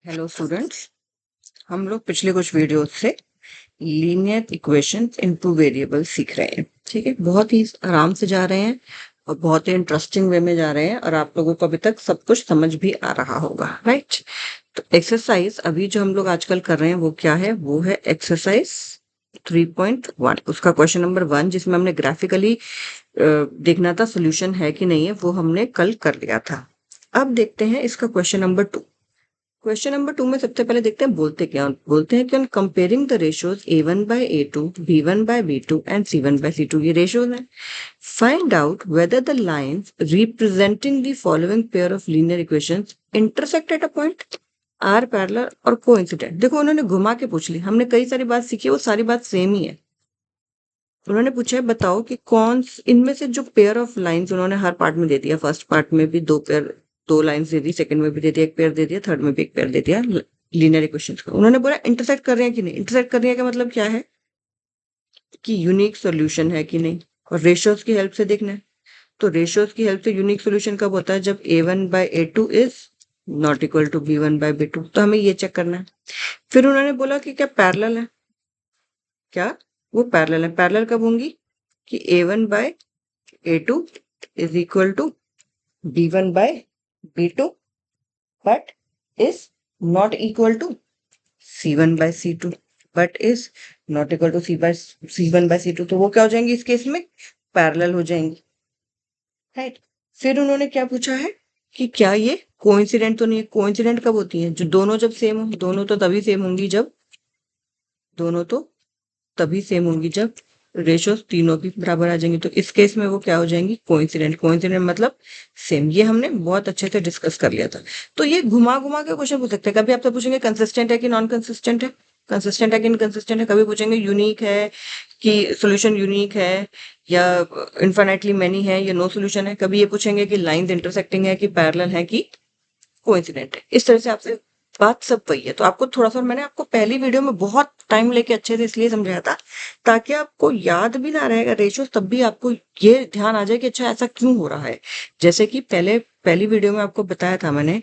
Hello students, हम लोग पिछले कुछ वीडियो से लीनियर इक्वेशंस इनटू वेरिएबल सीख रहे हैं। ठीक है, बहुत ही आराम से जा रहे हैं और बहुत ही इंटरेस्टिंग वे में जा रहे हैं और आप लोगों को अभी तक सब कुछ समझ भी आ रहा होगा, राइट। तो एक्सरसाइज अभी जो हम लोग आजकल कर रहे हैं वो क्या है, वो है एक्सरसाइज 3.1, उसका क्वेश्चन नंबर 1, जिसमें हमने ग्राफिकली देखना था सोल्यूशन है कि नहीं है, वो हमने कल कर लिया था। अब देखते हैं इसका क्वेश्चन नंबर 2। क्वेश्चन नंबर 2 में सबसे पहले देखते हैं बोलते क्या, बोलते हैं कि on comparing the ratios a1 by a2, b1 by b2 and c1 by c2, ये रेशियोज हैं। Find out whether the lines representing the following pair of linear equations intersect at a point, are parallel और coincident. देखो उन्होंने घुमा के पूछ ली, हमने कई सारी बात सीखी है, वो सारी बात सेम ही है। उन्होंने पूछा है बताओ कि कौन इनमें से जो पेयर ऑफ लाइंस, उन्होंने हर पार्ट में दे दिया, फर्स्ट पार्ट में भी दो लाइंस दे दी, सेकंड में भी दे दिया एक पेयर दे दिया, थर्ड में भी एक पेयर दे दिया लीनियर इक्वेशंस का। उन्होंने बोला इंटरसेक्ट कर रहे हैं कि नहीं। इंटरसेक्ट कर रहे हैं का मतलब क्या है कि यूनिक सॉल्यूशन है कि नहीं, और रेशियोज की हेल्प से देखना है। तो रेशियोज की हेल्प से यूनिक सॉल्यूशन कब होता है, जब a1 by a2 is not equal to b1 by b2। तो हमें ये चेक करना है। फिर उन्होंने बोला कि क्या पैरेलल है, क्या वो पैरेलल है। पैरेलल कब होंगी कि a1 by a2 is equal to b1 by b2 but is not equal to c1 by c2 but is not equal to c1 by c2। तो वो क्या हो जाएंगी इस केस में, पैरेलल हो जाएंगी, राइट। फिर उन्होंने क्या पूछा है कि क्या ये कोइंसिडेंट तो नहीं है। कोइंसिडेंट कब होती है, जो दोनों जब सेम हो। दोनों तो तभी सेम होंगी जब दोनों तो तभी सेम होंगी जब रेशियोज तीनों की बराबर आ जाएंगी। तो इस केस में वो क्या हो जाएंगी, कोइंसिडेंट। कोइंसिडेंट मतलब सेम। ये हमने बहुत अच्छे से डिस्कस कर लिया था। तो ये घुमा घुमा के क्वेश्चन पूछ सकते हैं। कभी आपसे पूछेंगे कंसिस्टेंट है कि नॉन कंसिस्टेंट है, कंसिस्टेंट है कि इनकंसिस्टेंट है। कभी पूछेंगे यूनिक है कि सोल्यूशन यूनिक है, या इन्फिनिटली मेनी है, या नो सोल्यूशन है। कभी ये पूछेंगे कि लाइंस इंटरसेक्टिंग है कि पैरेलल है कि कोइंसिडेंट है। इस तरह से आपसे बात सब वही है। तो आपको थोड़ा सा, मैंने आपको पहली वीडियो में बहुत टाइम लेके अच्छे से इसलिए समझाया था ताकि आपको याद भी ना रहेगा रेशियो, तब भी आपको ये ध्यान आ जाए कि अच्छा ऐसा क्यों हो रहा है। जैसे कि पहली वीडियो में आपको बताया था मैंने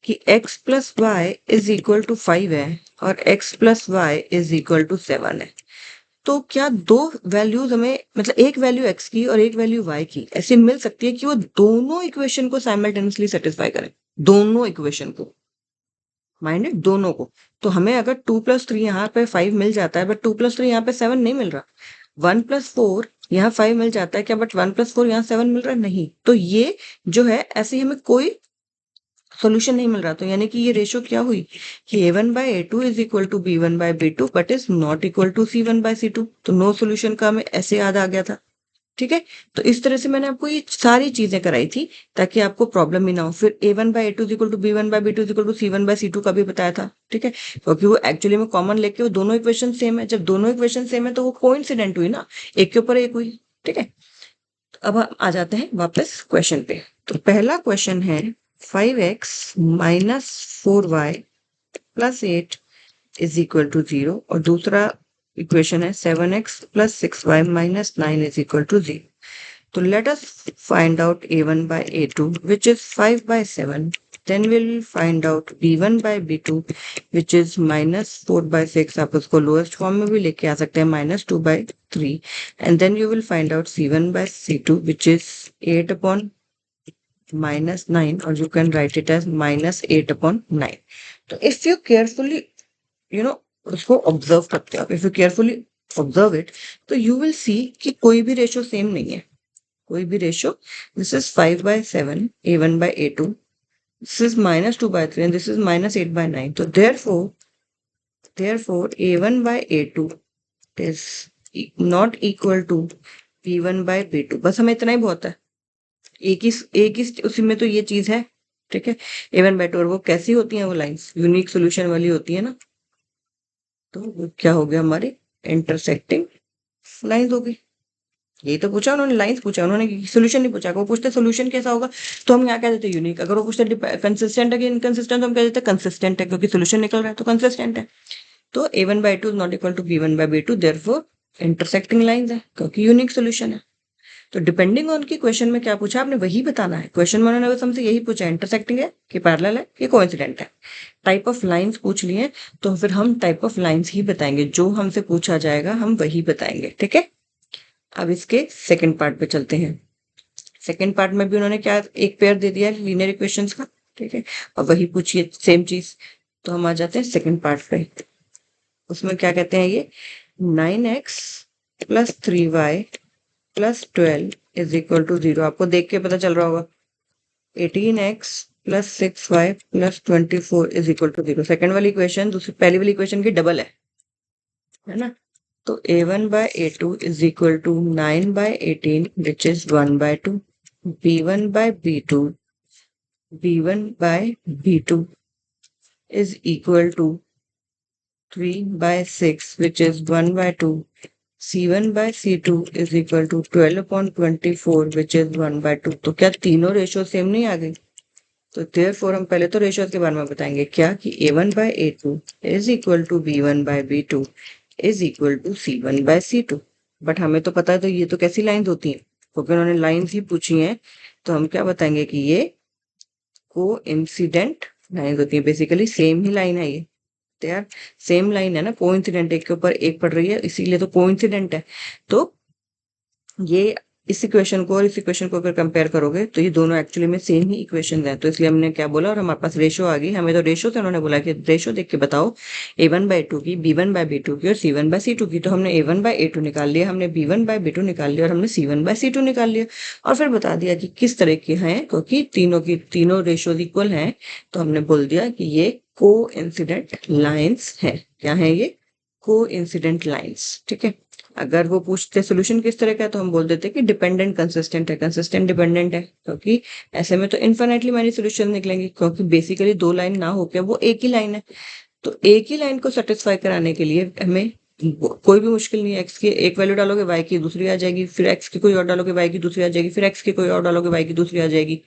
कि x plus y is equal to 5 है और x plus y is equal to 7 है। तो क्या दो वैल्यूज हमें, मतलब एक वैल्यू x की और एक वैल्यू y की ऐसी मिल सकती है कि वो दोनों इक्वेशन को साइमल्टेनियसली सेटिस्फाई करें, दोनों इक्वेशन को, माइंडेड दोनों को। तो हमें अगर 2+3 यहाँ पे 5 मिल जाता है, बट 2+3 यहाँ पे 7 नहीं मिल रहा। 1+4 यहाँ 5 मिल जाता है क्या, बट 1+4 यहाँ 7 मिल रहा है, नहीं। तो ये जो है ऐसे ही हमें कोई सोल्यूशन नहीं मिल रहा। तो यानी कि ये रेशियो क्या हुई कि a1 by a2 is equal to b1 by b2 but is not equal to c1 by c2। तो नो सोल्यूशन का हमें ऐसे याद आ गया था। ठीक है, तो इस तरह से मैंने आपको ये सारी चीजें कराई थी ताकि आपको प्रॉब्लम ही ना हो। फिर a1 by a2 equal to b1 by b2 equal to c1 by c2 का भी बताया था। ठीक है, क्योंकि वो एक्चुअली में कॉमन लेके वो दोनों इक्वेशन सेम है। जब दोनों इक्वेशन सेम है तो वो कोइंसिडेंट हुई ना, एक के ऊपर एक हुई। ठीक है, अब हम आ जाते हैं वापस क्वेश्चन पे। तो पहला क्वेश्चन है 5x minus 4y plus 8 is equal to 0, और दूसरा इक्वेशन है 7x plus 6y minus 9 is equal to 0। तो let us find out a1 by a2 which is 5 by 7. Then we'll find out b1 by b2 which is minus 4 by 6. आप उसको lowest form में भी लेके आ सकते हैं, minus 2 by 3. And then you will find out c1 by c2 which is 8 upon minus 9, or you can write it as minus 8 upon 9. तो if you carefully उसको observe करते हो, if you carefully observe it, तो you will see कि कोई भी ratio same नहीं है, कोई भी ratio. This is 5 by 7 a1 by a2, this is minus 2 by 3 and this is minus 8 by 9। तो therefore a1 by a2 is not equal to b1 by b2। बस हमें इतना ही बहुत है, एक ही उसी में तो ये चीज है। ठीक है, a1 by 2, और वो कैसी होती हैं, वो लाइंस यूनिक सोल्यूशन वाली होती है ना। तो वो क्या हो गया, हमारी इंटरसेक्टिंग लाइंस हो गई। यही तो पूछा उन्होंने, लाइंस पूछा उन्होंने, सोल्यूशन नहीं पूछा। वो पूछते सोल्यूशन कैसा होगा तो हम यहाँ कह देते यूनिक। अगर वो पूछते कंसिस्टेंट है कि इनकंसिस्टेंट तो हम कह देते कंसिस्टेंट है, क्योंकि सोल्यूशन निकल रहा है तो कंसिस्टेंट है। तो a1 by 2 is not equal to b1 by b2, therefore intersecting lines है क्योंकि यूनिक सोल्यूशन है। तो डिपेंडिंग ऑन की क्वेश्चन में क्या पूछा आपने वही बताना है। क्वेश्चन में उन्होंने बस हमसे यही पूछा, इंटरसेक्टिंग है कि पैरेलल है कि कोइंसिडेंट है। टाइप ऑफ लाइंस पूछ लिए तो फिर हम टाइप ऑफ लाइंस ही बताएंगे, जो हमसे पूछा जाएगा हम वही बताएंगे, ठीक है। अब इसके सेकंड पार्ट पे चलते हैं। सेकंड पार्ट में भी उन्होंने क्या एक पेयर दे दिया है लीनियर इक्वेशंस का, ठीक है, और वही पूछिए सेम चीज। तो हम आ जाते हैं सेकंड पार्ट पे। उसमें क्या कहते हैं ये, 9x plus 3y plus 12 is equal to 0। आपको देख के पता चल रहा होगा 18x plus 6y plus 24 is equal to 0। Second वाली इक्वेशन दूसरी पहली वाली इक्वेशन की डबल है ना। तो a1 by a2 is equal to 9 by 18 which is 1 by 2, b1 by b2 is equal to 3 by 6 which is 1 by 2, c1 by c2 is equal to 12 upon 24 which is 1 by 2। तो क्या तीनों ratio same नहीं आ गई? तो therefore हम पहले तो ratio के बारे में बताएंगे क्या, कि a1 by a2 is equal to b1 by b2 is equal to c1 by c2। But हमें तो पता है, तो ये तो कैसी लाइंस होती हैं, क्योंकि उन्होंने लाइंस ही पूछी हैं, तो हम क्या बताएंगे कि ये कोइंसिडेंट लाइंस होती है। बेसिकली सेम ही लाइन है ये, तो यार सेम लाइन है ना, कोइंसिडेंट, एक के ऊपर एक पड़ रही है, इसीलिए तो कोइंसिडेंट है। तो ये इस इक्वेशन को और इस इक्वेशन को अगर कंपेयर करोगे तो ये दोनों एक्चुअली में सेम ही इक्वेशन है। तो इसलिए हमने क्या बोला, और हमारे पास रेशो आ गई। हमें तो रेशो से उन्होंने बोला कि रेशो देख के बताओ a1 by 2 की, b1 by b2 की और c1 by c2 की। तो हमने a1 by a2 निकाल लिया, हमने b1 by b2 निकाल लिया और हमने c1 by c2 निकाल लिया, और फिर बता दिया कि किस तरह के हैं, क्योंकि तीनों रेशोज इक्वल हैं। तो हमने बोल दिया कि ये कोइंसिडेंट लाइंस है। क्या है ये? कोइंसिडेंट लाइंस, ठीक है। अगर वो पूछते सोल्यूशन किस तरह का है तो हम बोल देते कि डिपेंडेंट कंसिस्टेंट है, कंसिस्टेंट डिपेंडेंट है, क्योंकि ऐसे में तो इन्फिनिटली मैनी सोल्यूशन निकलेंगे, क्योंकि बेसिकली दो लाइन ना होकर वो एक ही लाइन है। तो एक ही लाइन को सेटिस्फाई कराने के लिए हमें कोई भी मुश्किल नहीं है। एक्स की एक वैल्यू डालोगे वाई की दूसरी आ जाएगी, फिर एक्स की कोई और डालोगे वाई की दूसरी आ जाएगी, फिर एक्स की कोई और डालोगे वाई की दूसरी आ जाएगी।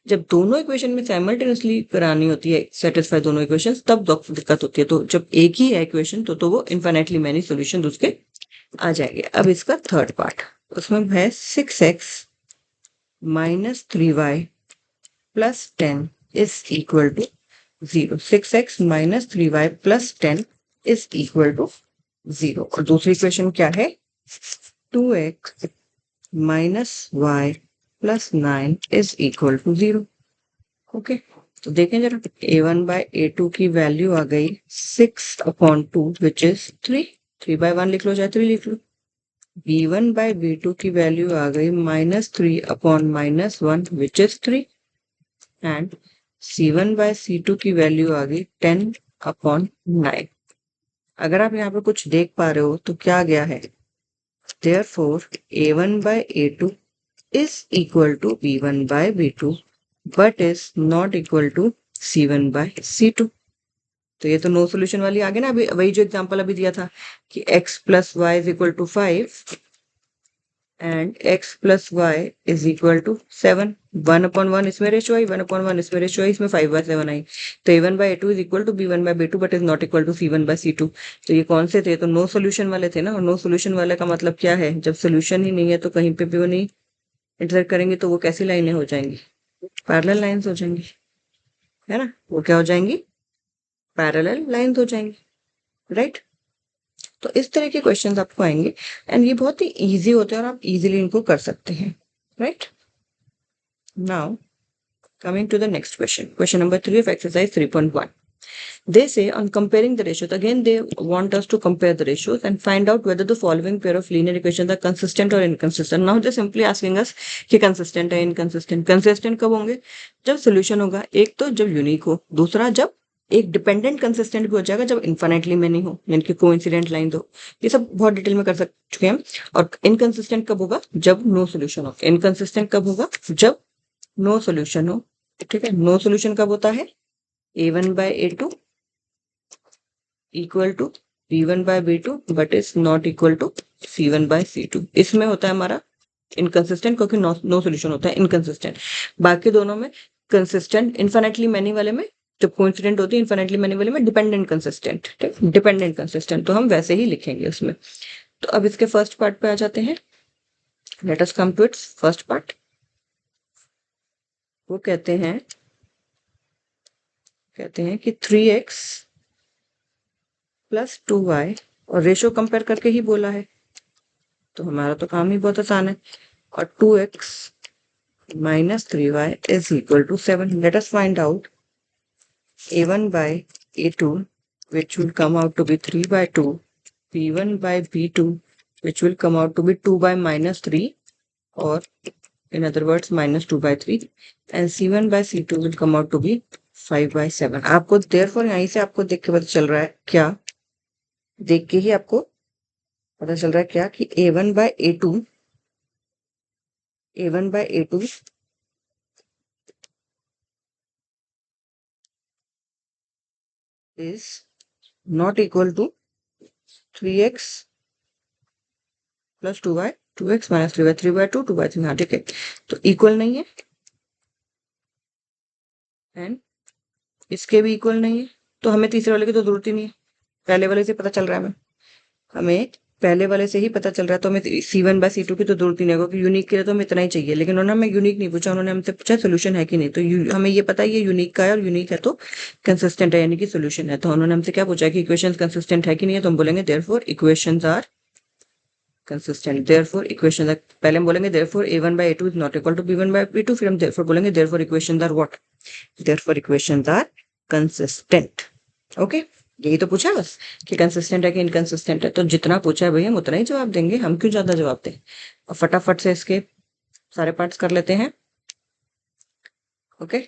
जब दोनों इक्वेशन में साइमल्टेनियसली करानी होती है सेटिस्फाई दोनों इक्वेशन, तब दिक्कत होती है। तो जब एक ही है इक्वेशन तो वो इन्फिनिटली मैनी सोल्यूशन उसके आ जाएंगे। अब इसका थर्ड पार्ट, उसमें है 6x minus 3y plus 10 is equal to 0। 6x minus 3y plus 10 is equal to 0। और दूसरी इक्वेशन क्या है, 2x minus y plus 9 is equal to 0। Okay, तो देखें जरा, a1 by a2 की वैल्यू आ गई 6/2 विच इज 3। 3/1 लिख लो, चाहे 3 लिख लो। b1 by b2 की वैल्यू आ गई -3/-1 which is 3, and c1 by c2 की वैल्यू आ गई 10/9। अगर आप यहाँ पे कुछ देख पा रहे हो तो क्या गया है, therefore a1 by a2 is equal to b1 by b2 but is not equal to c1 by c2। तो ये तो नो सोल्यूशन वाली आ गई ना, अभी वही जो एग्जांपल अभी दिया था कि x plus y is equal to 5 and x plus y is equal to 7। 1/1 इसमें रेशो आई, 1/1 इसमें रेशो आई, इसमें 5/7 आई। तो a1 by a2 is equal to b1 by b2 but is not equal to c1 by c2। तो ये कौन से थे, तो नो सोल्यूशन वाले थे ना। और नो सोल्यूशन वाले का मतलब क्या है, जब सोल्यूशन ही नहीं है तो कहीं पे भी वो नहीं इंटरसेक्ट करेंगे, तो वो कैसी लाइनें हो जाएंगी, पैरेलल लाइंस हो जाएंगी, है ना। वो क्या हो जाएंगी, पैरेलल लाइंस हो जाएंगी, राइट। तो इस तरह के क्वेश्चंस आपको आएंगे एंड ये बहुत ही इजी होते हैं और आप इजीली इनको कर सकते हैं, right. Now coming to the next question, question number 3 of exercise 3.1। They say on comparing the ratios, again they want us to compare the ratios and find out whether the following pair of linear equations are consistent or inconsistent। Now they're simply asking us कि consistent है inconsistent। consistent कब होंगे, जब solution होगा, एक तो जब unique हो, दूसरा जब एक डिपेंडेंट कंसिस्टेंट भी हो जाएगा, जब इन्फिनिटली मैनी हो, यानी कि कोइंसिडेंट लाइन हो। ये सब बहुत डिटेल में कर चुके हैं। और इनकंसिस्टेंट कब होगा, जब नो सोल्यूशन हो। इनकंसिस्टेंट कब होगा, जब नो सोल्यूशन हो, ठीक है। नो सोल्यूशन कब होता है, a1 by a2 equal to b1 by b2 but is not equal to c1 by c2। इसमें होता है हमारा इनकंसिस्टेंट, क्योंकि नो सोल्यूशन होता है इनकंसिस्टेंट। बाकी दोनों में कंसिस्टेंट, इन्फिनिटली मैनी वाले में जब कोइंसिडेंट होती है, इन्फिनिटली मैनी वाले में डिपेंडेंट कंसिस्टेंट, ठीक, डिपेंडेंट कंसिस्टेंट। तो हम वैसे ही लिखेंगे उसमें। तो अब इसके फर्स्ट पार्ट पे आ जाते हैं। Let us come to its first part. वो कहते हैं कि 3x प्लस 2y, और रेशो कंपेयर करके ही बोला है, तो हमारा तो काम ही बहुत आसान है। और 2x minus 3y is equal to 7. Let us find out a1 by a2, which will come out to be 3 by 2, b1 by b2, which will come out to be 2 by minus 3, or in other words minus 2 by 3, and c1 by c2 will come out to be 5 by 7. आपको therefore यहीं से आपको देख के पता चल रहा है क्या, देख के ही आपको पता चल रहा है क्या कि a1 by a2 is not equal to 3x plus 2y, 2x minus 3y, 3 by 2, 2 by 3, हाँ ठीक है, तो इक्वल नहीं है, एंड इसके भी इक्वल नहीं है, तो हमें तीसरे वाले की तो जरूरत ही नहीं है, पहले वाले से पता चल रहा है हमें पहले वाले से ही पता चल रहा है, तो हमें C1 बाय C2 की तो जरूरत ही नहीं है, क्योंकि यूनिक के लिए तो हमें इतना ही चाहिए। लेकिन उन्होंने हमें यूनिक नहीं पूछा, उन्होंने हमसे पूछा सोल्यूशन है कि नहीं, तो हमें ये पता है ये यूनिक का है, और यूनिक है तो कंसिस्टेंट है, यानी कि सोल्यूशन है। तो उन्होंने हमसे क्या पूछा कि इक्वेशन कंसिस्टेंट है कि नहीं है, तो हम बोलेंगे therefore equations are consistent. Therefore equation, पहले हम बोलेंगे therefore a1 by a2 is not equal to b1 by b2, फिर हम देयरफॉर बोलेंगे therefore equations are what, therefore equations are consistent. Okay, यही तो पूछा है बस कि कंसिस्टेंट है कि इनकंसिस्टेंट है, तो जितना पूछा है भैया हम उतना ही जवाब देंगे, हम क्यों ज्यादा जवाब दें। और फटाफट से इसके सारे पार्ट्स कर लेते हैं। ओके,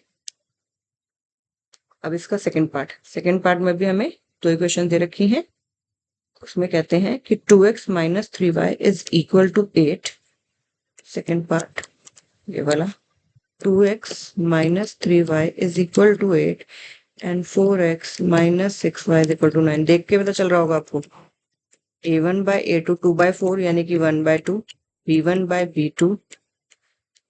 अब इसका सेकंड पार्ट में भी हमें दो इक्वेशन दे रखी हैं, उसमें कहते हैं कि 2x minus 3y is equal to 8। Second part ये वाला, 2x minus 3y is equal to 8 and 4x minus 6y is equal to 9। देख के पता चल रहा होगा आपको, a1 by a2 2 by 4 यानी कि 1 by 2, b1 by b2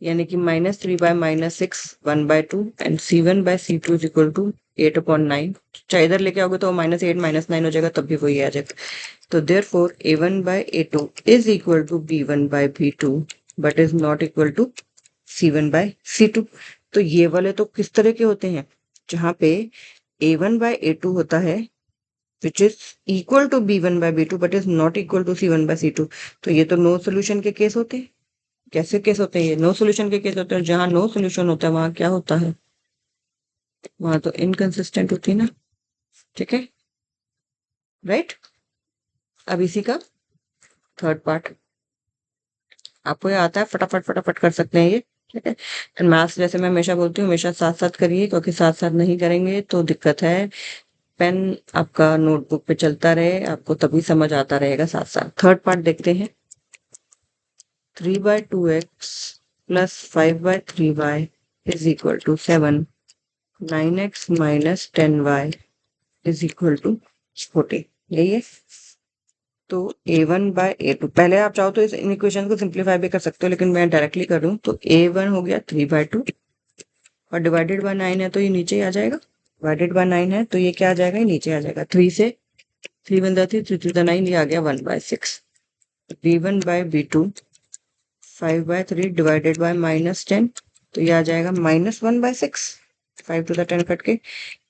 यानी कि minus 3 by minus 6 1 by 2, and c1 by c2 is equal to 8/9। चाहे इधर लेके आओगे तो -8 -9 हो जाएगा, तब भी वही आ जाएगा। तो therefore a1 by a2 is equal to b1 by b2 but is not equal to c1 by c2। तो ये वाले तो किस तरह के होते हैं, जहां पे a1 by a2 होता है which is equal to b1 by b2 but is not equal to c1 by c2। तो ये तो नो सोल्यूशन के केस होते हैं। कैसे केस होते हैं ये, नो सोल्यूशन के केस होते हैं। जहां नो सोल्यूशन होता है वहां क्या होता है, वहां तो इनकंसिस्टेंट होती है ना, ठीक है, राइट। अब इसी का थर्ड पार्ट आपको ये आता है, फटाफट कर सकते हैं ये, ठीक है। एंड मैथ्स जैसे मैं हमेशा बोलती हूँ, हमेशा साथ साथ करिए, क्योंकि साथ साथ नहीं करेंगे तो दिक्कत है। पेन आपका नोटबुक पे चलता रहे, आपको तभी समझ आता रहेगा साथ साथ। थर्ड पार्ट देखते हैं, 3 by 2x plus 5 by 3y is equal to 7, 9x minus 10y is equal to 40। यही है। तो a1 by a2, पहले आप चाहो तो इस इन इक्वेशन को सिंप्लीफाई भी कर सकते हो, लेकिन मैं डायरेक्टली कर रही हूँ। तो a1 हो गया 3 by 2 और डिवाइडेड बाय 9 है तो ये नीचे ही आ जाएगा, डिवाइडेड बाय 9 है तो ये क्या आ जाएगा, ये नीचे आ जाएगा। 3 से 3 वन दा 3, 3 3 दा 9, ये आ गया 1 by 6। b1 by b2 5 by 3 divided by -10, तो ये आ जाएगा -1 by 6, 5 to the 10 कट के,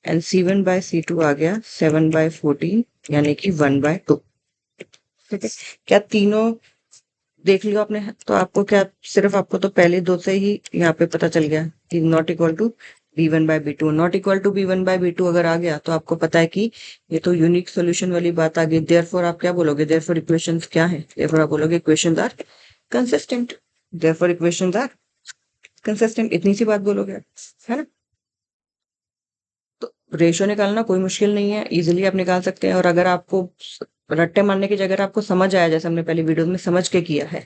एंड c1 by c2 आ गया 7 by 14 यानी कि 1 by 2। ठीक है, क्या तीनों देख लियो आपने, तो आपको क्या सिर्फ आपको तो पहले दो से ही यहाँ पे पता चल गया कि not equal to b1 by b2, not equal to b1 by b2 अगर आ गया तो आपको पता है कि ये तो यूनिक सॉल्यूशन वाली बात आ गई। देयरफॉर आप क्या बोलोगे, देयरफॉर इक्वेशंस क्या है, देयरफॉर आप बोलोगे equations are consistent, therefore equations are consistent, इतनी सी बात बोलोगे, है ना। तो रेशियो निकालना कोई मुश्किल नहीं है, इजीली आप निकाल सकते हैं। और अगर आपको रट्टे मारने की जगह आपको समझ आया, जैसे हमने पहली वीडियो में समझ के किया है,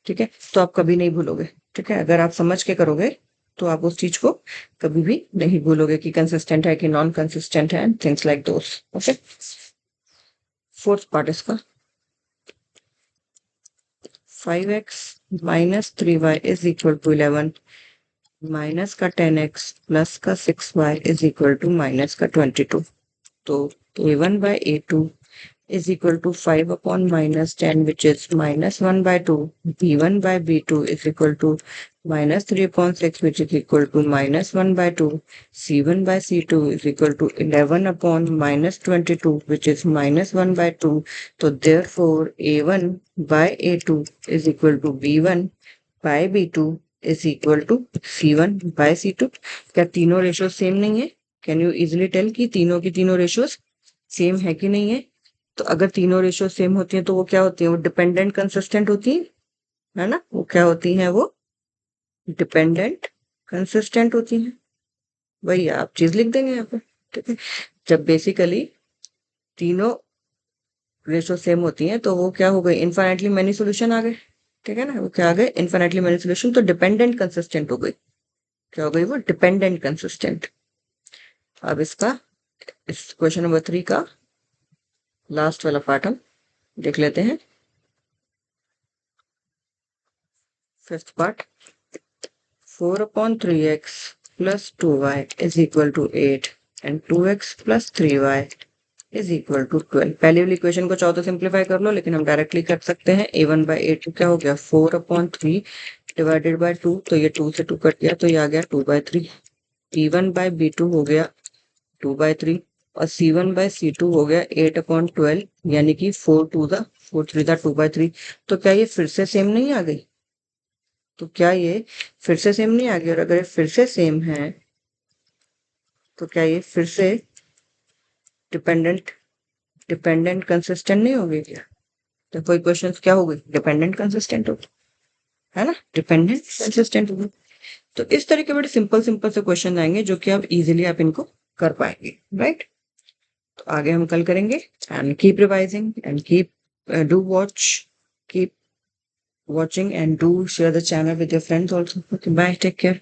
ठीक है, तो आप कभी नहीं भूलोगे। ठीक है, अगर आप समझ के करोगे तो आप उस चीज को कभी भी नहीं भूलोगे कि कंसिस्टेंट है कि नॉन कंसिस्टेंट है, things like those. Okay, fourth part इसका, 5x minus 3y is equal to 11, minus का 10x प्लस का 6y is equal to minus का 22। तो a1 by a2 is equal to 5 upon minus 10, which is minus 1 by 2. B1 by B2 is equal to minus 3 upon 6, which is equal to minus 1 by 2. C1 by C2 is equal to 11 upon minus 22, which is minus 1 by 2. So therefore A1 by A2 is equal to B1 by B2 is equal to C1 by C2. क्या तीनों ratio same नहीं है? Can you easily tell कि तीनों की तीनों ratios same है कि नहीं है? तो अगर तीनों रेशियो सेम होती हैं तो वो क्या होती है? वो डिपेंडेंट कंसिस्टेंट होती है ना? वो क्या होती हैं? वो डिपेंडेंट कंसिस्टेंट होती हैं। वही आप चीज लिख देंगे यहाँ पे, ठीक है। जब बेसिकली तीनों रेशियो सेम होती हैं तो वो क्या हो गई? इनफाइनाइटली मेनी सॉल्यूशन आ गए, ठीक है ना। वो क्या आ गए? Infinitely many solution. तो डिपेंडेंट कंसिस्टेंट हो गई। क्या हो गई? वो डिपेंडेंट कंसिस्टेंट। अब इसका इस क्वेश्चन नंबर 3 का लास्ट वाला पार्ट हम देख लेते हैं। Fifth part, 4 upon 3x plus 2y is equal to 8 and 2x plus 3y is equal to 12। पहले वाली इक्वेशन को चाहो तो सिंप्लीफाई कर लो, लेकिन हम डायरेक्टली कर सकते हैं। a1 by a2 क्या हो गया? 4 upon 3 डिवाइडेड बाय 2, तो ये 2 से 2 कट गया, तो ये आ गया 2 by 3। b1 by b2 हो गया 2 by 3 और c1 by c2 हो गया 8 upon 12, यानी कि 4 2 दा 4 3 दा 2 by 3। तो क्या ये फिर से सेम नहीं आ गई? तो क्या ये फिर से सेम नहीं आ गई? और अगर ये फिर से सेम है तो क्या ये फिर से डिपेंडेंट कंसिस्टेंट नहीं हो गई क्या? तो कोई क्वेश्चन क्या हो गई? डिपेंडेंट कंसिस्टेंट हो गई, है ना। डिपेंडेंट कंसिस्टेंट हो गई। तो इस तरह के बड़े सिंपल सिंपल से क्वेश्चन आएंगे जो कि आप इजीली आप इनको कर पाएंगे, राइट। तो आगे हम कल करेंगे। And keep revising and keep do watch, keep watching and do share the channel with your friends also. Okay, bye, take care.